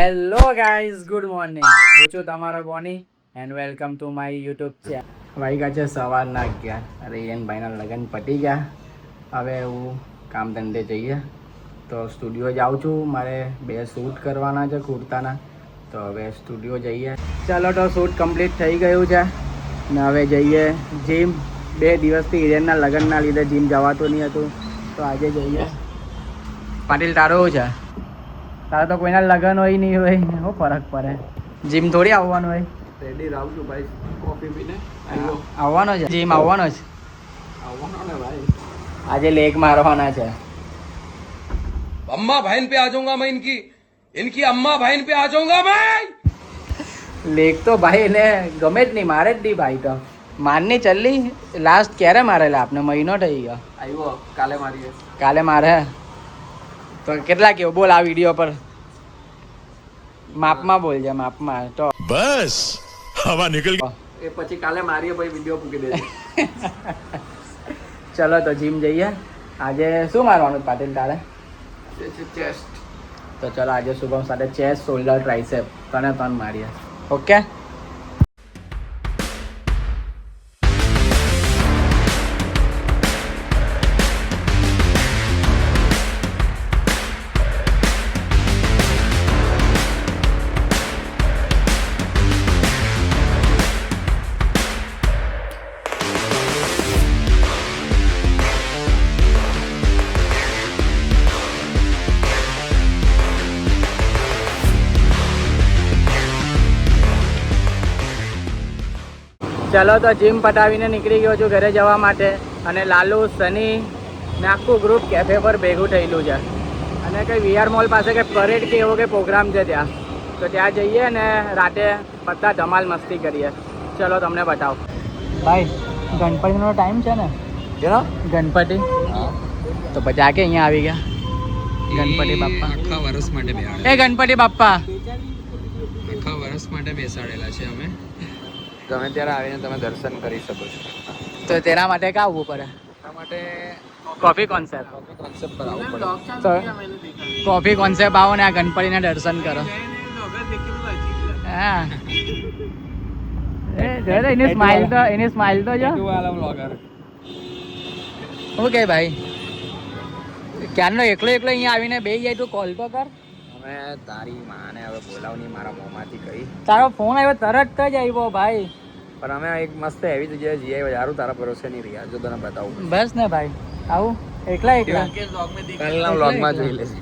Hello guys, good morning. હું છું તમારો Boney and welcome to my YouTube channel. વાગ્યા છે સવારના 11. રેયનભાઈના લગ્ન પતી ગયા. હવે હું કામ ધંધે જઈએ તો સ્ટુડિયો જાઉં છું. મારે 2 શૂટ કરવાના છે કુર્તાના, તો હવે સ્ટુડિયો જઈએ. ચાલો, તો શૂટ કમ્પ્લીટ થઈ ગયું છે ને હવે જઈએ જીમ. 2 દિવસથી હિરેનના લગ્નના લીધે જીમ જવાતું નહીં હતું, તો આજે જઈએ. પાટીલ, તારો શું છે? તારે તો કોઈના લગ્ન હોય નહીં હોય, શું ફરક પડે? જીમ થોડી આવવાનું હોય. રેડી રાવ છું ભાઈ, કોફી પીને આવવાનો છે જીમ, આવવાનો છે. આવવાનો ને ભાઈ. આજે લેગ મારવાના છે. अम्मा बहन पे आ जाऊंगा मैं, इनकी अम्मा बहन पे आ जाऊंगा मैं. લેગ તો ભાઈ ને ગમે જ નહીં, મારે જ નહીં ભાઈ. તો મારની ચલ્લી લાસ્ટ ક્યારે મારેલા? આપને મહિનો થઈ ગયો. આવ્યો કાલે મારીએ. કાલે મારે તો કેટલા કેવો બોલ આ વિડીયો પર? માપમાં બોલજે, માપમાં. તો બસ હવા નીકળ ગઈ. એ પછી કાલે મારીએ ભાઈ, વિડીયો મૂકી દેજે. ચલો તો જીમ જઈએ. આજે શું મારવાનું પાટીલ તારે? ચેસ્ટ. તો ચલો આજે શુભમ સાથે ચેસ્ટ, શોલ્ડર, ટ્રાઇસેપ 3 મારીએ. ઓકે. ચલો તો જીમ પટાવીને નીકળી ગયો છું ઘરે જવા માટે. અને લાલુ, સની ને આખું ગ્રુપ કેફે પર ભેગું થયેલું છે. અને કંઈ વીઆર મોલ પાસે કંઈ પરેડ કે એવો કંઈ પ્રોગ્રામ છે ત્યાં, તો ત્યાં જઈએ ને રાતે બધા ધમાલ મસ્તી કરીએ. ચલો તમને બતાવો. ભાઈ, ગણપતિનો ટાઈમ છે ને? કેનો? ગણપતિ. તો પછી આ કે અહીંયા આવી ગયા ગણપતિ બાપ્પા. આખા વર્ષ માટે બેસાડેલા. એ ગણપતિ બાપ્પા આખા વર્ષ માટે બેસાડેલા છે અમે. ગમે ત્યારે આવીને તમે દર્શન કરી શકો છો. તો તેના માટે ક્યાં આવવું પડે? એના માટે કોફી કોન્સેપ્ટ. કોન્સેપ્ટ પર આવવું પડે. તો કોફી કોન્સેપ્ટ આવો ને આ ગણપતિના દર્શન કરો. હા, એની સ્માઇલ તો જો. શું કે ભાઈ, ક્યારનો એકલો અહીંયા આવીને બેસી જાય, તું કોલ તો કર. અમે તારી માને હવે બોલાવની, મારા મોંમાંથી કહી. તારો ફોન આવ્યો તરત જ આવ્યો ભાઈ. પણ અમે એક મસ્ત એવી જગ્યાએ જઈ આવ્યા, સારું તારા ભરોસે નહીં રહ્યા. જો તને બતાવું બસ ને ભાઈ, આવું એકલા કાલના વ્લોગમાં જોઈ લેજો.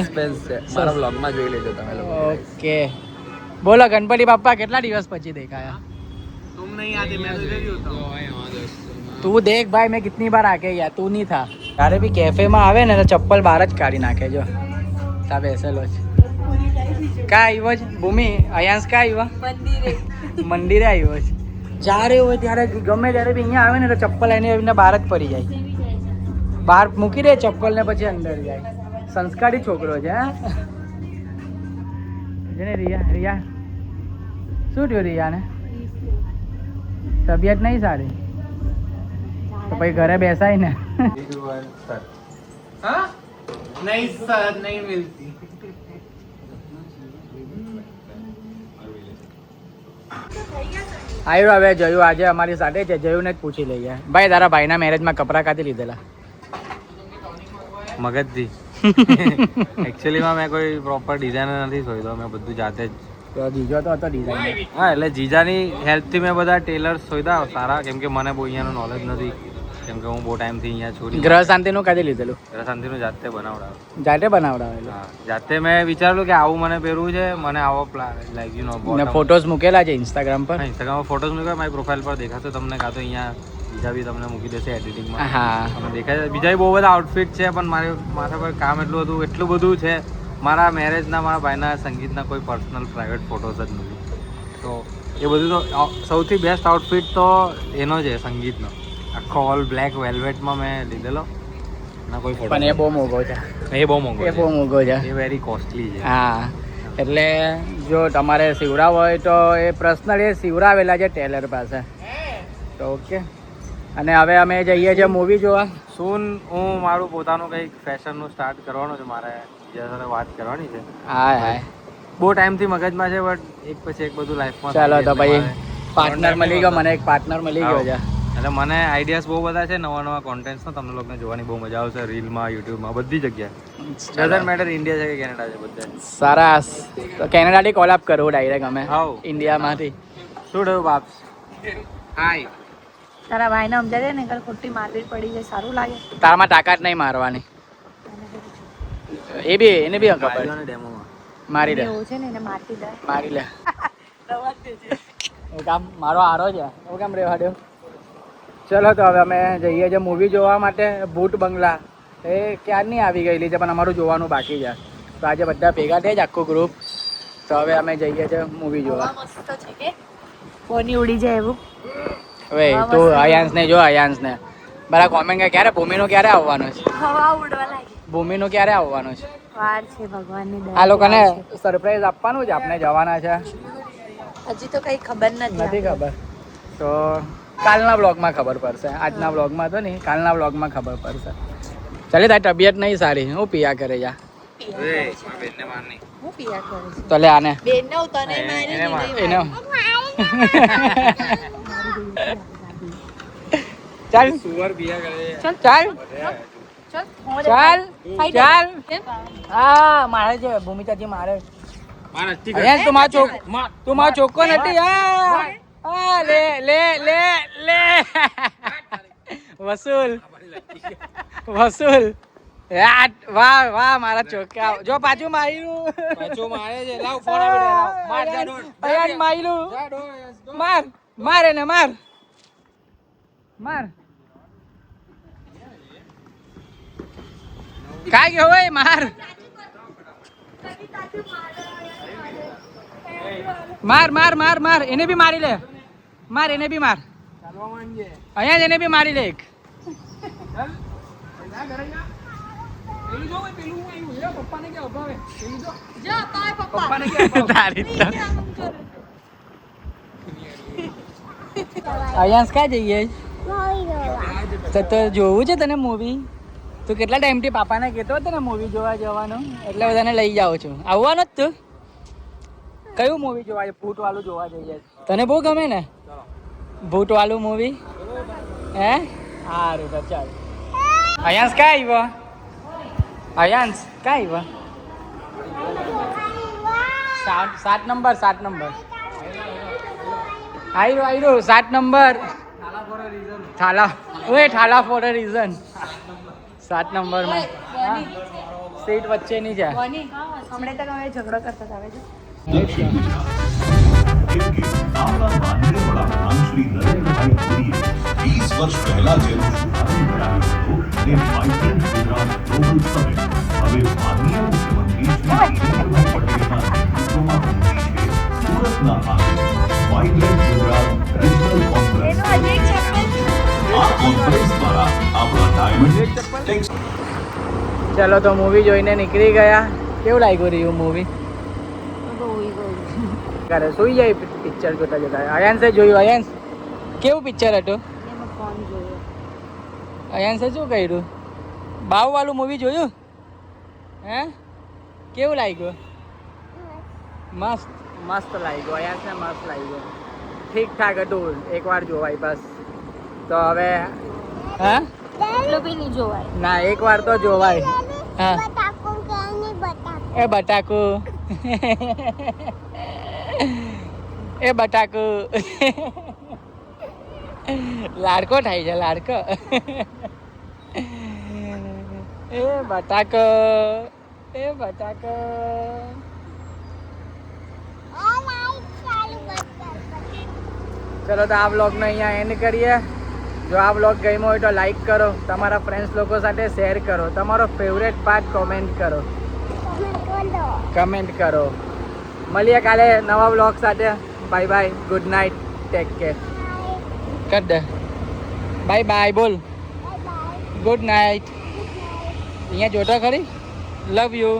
સસ્પેન્સ છે, મારા વ્લોગમાં જોઈ લેજો તમે લોકો. ઓકે, બોલો ગણપતિ બાપ્પા કેટલા દિવસ પછી દેખાયા? તું દેખ ભાઈ, મેં કિતની બાર આકે ગયા, તું નહીં થા. તારે બી કેફેમાં આવે ને તો ચપ્પલ બહાર જ કાઢી નાખે. જો તા બેસેલો છે. કા આવ્યો છે ભૂમિ? અયાંશ કા આવ્યો? મંદિરે આવ્યો છે. જ્યારે હોય ત્યારે ગમે ત્યારે બી અહીંયા આવે ને તો ચપ્પલ એને બહાર જ પડી જાય. બહાર મૂકી દે ચપ્પલ ને પછી અંદર જાય. સંસ્કારી છોકરો છે. હા, જેને રિયા શું થયું? રિયાને તબિયત નહીં સારી, તો પછી ઘરે બેસાય ને. નહીં સર, નહીં મિલતી. આવ્યો હવે જયું આજે અમારી સાથે છે. જયુંને જ પૂછી લઈએ. ભાઈ, તારા ભાઈના મેરેજમાં કપડાં કાથી લીધેલા? મગજથી. એકચ્યુઅલીમાં મેં કોઈ પ્રોપર ડિઝાઇનર નથી શોધ્યો, મેં બધું જાતે જ. તો જીજો તો હતો ડિઝાઇન. હા, એટલે જીજાની હેલ્પથી મેં બધા ટેલર્સ શોધ્યા સારા, કેમ કે મને બહુ અહીંયાનું નોલેજ નથી, કેમ કે હું બહુ ટાઈમથી અહીંયા છું. ગ્રહ શાંતિનું કાથી લીધેલું? શાંતિનું જાતે બનાવડાવ. જાતે બનાવડાવેલું? હા, જાતે મેં વિચારેલું કે આવું મને પહેરવું છે, મને આવો લાઈક યુ નો. ને ફોટોઝ મૂકેલા છે ઇન્સ્ટાગ્રામ પર? ઇન્સ્ટાગ્રામમાં ફોટોઝ મૂક્યા, મારી પ્રોફાઇલ પર દેખાશે તમને, કાં તો અહીંયા બીજા બી તમને મૂકી દેશે એડિટિંગમાં. હા, તમે દેખાય છે. બીજા બહુ બધા આઉટફિટ છે, પણ મારા પર કામ એટલું બધું છે. મારા મેરેજના, મારા ભાઈના સંગીતના કોઈ પર્સનલ પ્રાઇવેટ ફોટોઝ જ નથી. તો એ બધું તો સૌથી બેસ્ટ આઉટફિટ તો એનો છે, સંગીતનો. આખો ઓલ બ્લેક વેલ્વેટમાં મેં લીધેલો. ના કોઈ ફોટો. પણ એ બહુ મોંઘો છે. એ બહુ મોંઘો છે. એ વેરી કોસ્ટલી છે. હા, એટલે જો તમારે સીવડાવ હોય તો એ પર્સનલી સીવડાવેલા છે ટેલર પાસે. તો ઓકે. અને હવે અમે જઈએ છીએ મૂવી જોવા. સૂન હું મારું પોતાનું કંઈક ફેશનનું સ્ટાર્ટ કરવાનું છે મારે. બીજા સાથે વાત કરવાની છે. હાય હાય બહુ ટાઈમથી મગજમાં છે બટ એક પછી એક બધું લાઈફમાં ચાલો તો ભાઈ પાર્ટનર પાર્ટનર મળી ગયો મને, એક પાર્ટનર મળી ગયો છે. એટલે મને આઈડિયાઝ બહુ બધા છે નવા નવા કોન્ટેન્ટ્સનો, તમને લોકોને જોવાની બહુ મજા આવશે. રીલમાં, યુટ્યુબમાં, બધી જગ્યાએ. ડઝન્ટ મેટર ઇન્ડિયા છે કે કેનેડા છે, બધે. સરસ. તો કેનેડાથી કોલાપ કરવું ડાયરેક્ટ અમે હાઉ ઇન્ડિયામાંથી. શું થયું બાપ્સ? હાય. તારા ભાઈને સમજાય ને કલ ખોટી મારવી પડી જાય સારું લાગે. તારામાં તાકાત નહીં મારવાની. એને બી ખબર. ડેમોમાં મારી દે, એવું છે ને એને મારતી દે. મારી લે. એ કામ મારો આરો છે, એવું કેમ રેવા દો. ચલો તો હવે અમે જઈએ છીએ મૂવી જોવા માટે. ભૂત બંગલા એ ક્યારની આવી ગયેલી છે પણ અમારું જોવાનું બાકી છે. તો આજે બધા ભેગા થઈ જ આખું ગ્રુપ. તો હવે અમે જઈએ છીએ મૂવી જોવા. મસ્ત છે કે કોની ઉડી જાય એવું. હવે તું અયાંશને જો, અયાંશને બરા કોમેન્ટ કે ક્યારે ભૂમિનું ક્યારે આવવાનું છે, હવા ઉડવા લાગી. ભૂમિનું ક્યારે આવવાનું છે. વાર છે ભગવાનની દયા. આ લોકોને સરપ્રાઈઝ આપવાનું છે, આપણે જવાના છે. હજી તો કઈ ખબર નથી ખબર, તો કાલના બ્લોગમાં ખબર પડશે. આજના બ્લોગમાં તો નહીં, કાલના બ્લોગમાં ખબર પડશે. ચાલે તારી તબિયત નહીં સારી, હું પિયા કરે જા. બેનને માર નહીં. હું પિયા કરું છું. તો લે આને બેન ને તને મારી એને માર. એને ચાલ સુવર પિયા કરે. ચાલ ચાલ ચાલ ચાલ. હા મારે છે, ભૂમિકાજી મારે. માર અસ્તી અહીંયા તું મારો ચોખ્ખો નથી. હા લે લે લે લે વસૂલ વસૂલ. વાહ વાહ મારા ચોખ્ખા. જો પાછું માર્યું, પાછો મારે છે. લાવ ફોન આવી રહ્યો. માર જા ડોન. અહીંયા માર્યું. જા ડોન. માર માર એને માર માર. काय गयो ओय मार मार मार मार मार એને બી મારી લે. માર એને બી માર. અહીંયા જ એને બી મારી લે એક. અહીંયા ક્યાં જઈએ? તો જોવું છે તને મૂવી? તું કેટલા ટાઈમથી પાપાને કહેતો હતો ને મૂવી જોવા જવાનું, એટલે બધાને લઈ જાઉં છું. આવવાનો જ તું? કયું મૂવી જોવા? ભૂત વાળું જોવા જઈએ. તને બહુ ગમે ને ભૂત વાળું મૂવી? હે સારું તો ચાલ. અયાંશ ક્યાં આવ્યો? અયાંશ ક્યાં આવ્યો? 7 નંબર 7 નંબર આવ્યો 7 નંબર. થાલા ઓય Thala for a reason. 7 number માં સીટ વચ્ચેની છે. કોની હમણે તો હવે ઝઘડો કરતા હતા. આપણા માનનીય વડાપ્રધાન શ્રી નરેન્દ્રભાઈ મોદીએ 20 વર્ષ પહેલા જેનો શુભારંભ કરાવ્યો હતો તે વાઇબ્રન્ટ ગુજરાત ગ્લોબલ સમિટ હવે માનનીય મુખ્યમંત્રી શ્રી કેશુભાઈ પટેલના નેતૃત્વમાં પહોંચી છે સુરતના આંગણે. વાઇબ્રન્ટ ગુજરાત રિજનલ કોન્ફરન્સ આ કોન્ફરન્સ દ્વારા આપણા ડાયમંડ ટેક્સ. ચલો તો મૂવી જોઈને નીકળી ગયા. કેવું લાગ્યું રહ્યું મૂવી? કરે સુઈ જાય પિક્ચર જોતા જોતા. અયાંશે જોયું? અયાંશ કેવું પિક્ચર હતું? અયાંશે શું કર્યું? બાવ વાળું મૂવી જોયું? હે કેવું લાગ્યું? મસ્ત મસ્ત લાગ્યું. અયાંશને મસ્ત લાગ્યું. ઠીક ઠાક હતું, એકવાર જોવાય બસ. તો હવે હા એટલું બી નહીં જોવાય. ના એકવાર તો જોવાય. હા એ બટાકુ એ બટાકુ લાડકો થાય છે લાડકો. એ બટાકો એ બટાકો. ચલો તો આ બ્લોગનો અહીંયા એન્ડ કરીએ. જો આ બ્લોગ ગમ્યો હોય તો લાઈક કરો, તમારા ફ્રેન્ડ્સ લોકો સાથે શેર કરો, તમારો ફેવરેટ પાર્ટ કોમેન્ટ કરો. કમેન્ટ કરો. મળીએ કાલે નવા બ્લોગ સાથે. Bye bye, good night, take care. કર દે બાય બાય બોલ. Good night. અહીંયા જોતો ખરી. Love you.